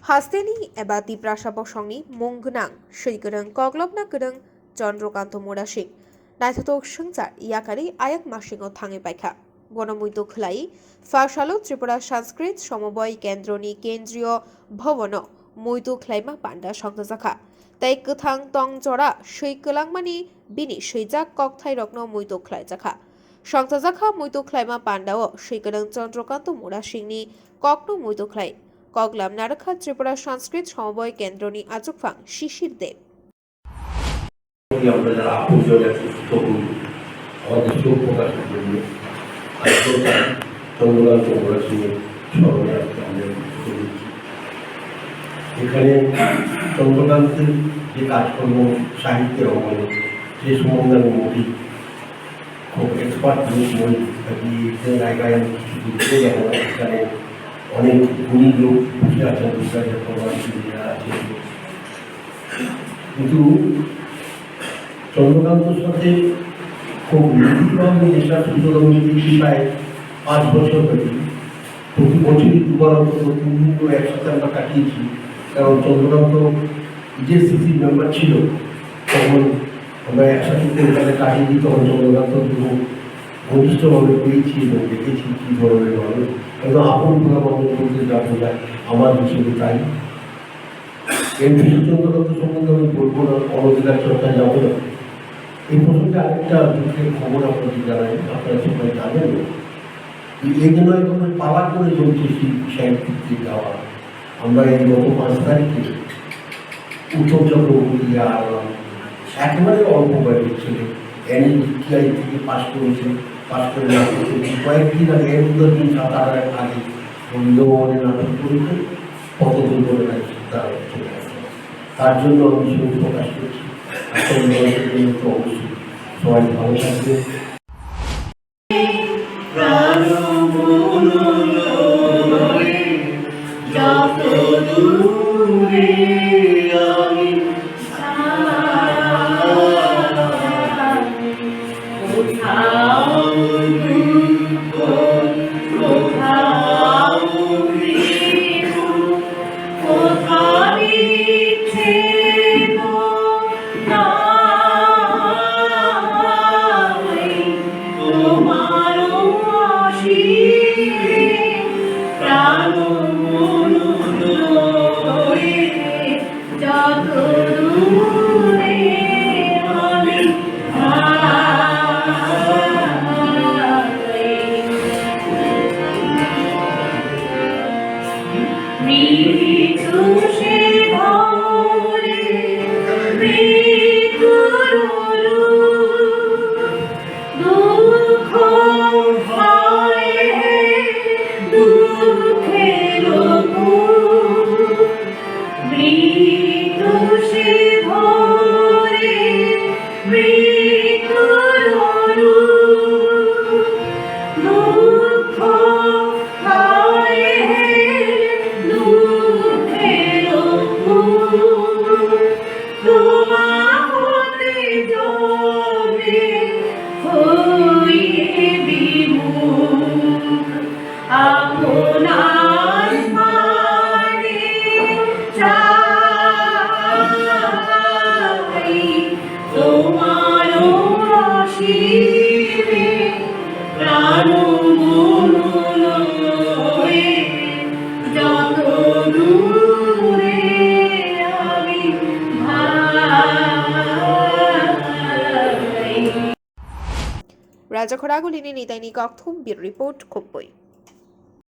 हास्तेनि एबा दिप्रासा बसंनि मुं गोनां सैगोरों कग्लबना गोरों चन्द्रकान्त मुरासिं नायथावथाव सोंजार याकारि आयाक मासिङाव थाङै बायखा गणमुइदु खोलाई फासालो त्रिपुरा संस्कृत समबय केन्द्रनि केन्द्रीय भवन मुइदु ख्लाइमा पान्डा संजाखा ताई गोथां तं जरा सैकोलांमानि बिनि सैजाक ककथाइ रत्न मुइदु ख्लाइजाखा संजाखा मुइदु ख्लाइमा पान्डाओ सैगोरों चन्द्रकान्त मुरासिंनि ककनो मुइदु ख्लाई कगलाम नारखा त्रिपुरा संस्कृत समबय केन्द्रनि आजुकफां शिशिर देव এখানে চন্দ্রকান্তের যে কাজকর্ম সাহিত্যের অঙ্গনে সে সম্বন্ধে আমি মৌলিক খুব এক্সপার্ট বই জায়গায় আমি কিছু ঘুরতে যাবো এখানে অনেক গুণী লোক বসে আছেন বিশ্বাসের প্রমাণীরা আছে কিন্তু চন্দ্রকান্তর সাথে খুব নিবিড়ভাবে নেশার সুযোগ আমি দেখি প্রায় 5 বছর ধরে প্রতি বছরই দুবার অন্তত 3 দিন করে একসাথে আমরা কাটিয়েছি কারণ চন্দ্রকান্ত যে সিসির মেম্বার ছিল তখন আমরা একসাথে কলকাতায় কাটিয়েছি তখন চন্দ্রকান্ত খুব ঘনিষ্ঠভাবে পেয়েছি এবং দেখেছি কী ধরনের মানুষ একদম আপন ভাবে মানুষ বলতে যা বোঝায় আমার হিসেবে তাই এর বিশেষ চন্দ্রকান্ত সম্বন্ধে আমি বলবো না অনধিকার চর্চায় যাবো না এই প্রসঙ্গে আরেকটা দুঃখের খবর আপনাদের জানাই আপনারা সবাই জানেন এই জন্য একদম পালা করে চলছে সাহিত্যিক গাওয়া আমরা এই গত 5 তারিখে উত্তম চক্রবর্তী আর একেবারে অল্প বয়সের ছেলে NITI থেকে পাশ করেছে পাশ করে নাটক করেছে কয়েকদিন আগে 1-2 7-8 আগে রবীন্দ্রভবনে নাটক করেছে কত দুর্ঘটনা তার চলে আসে তার জন্য আমি শোক প্রকাশ করছি অবশ্যই সবাই ভালো থাকবে Raja Khoragulini Nitaini Kakthum Bir Report Kumpoi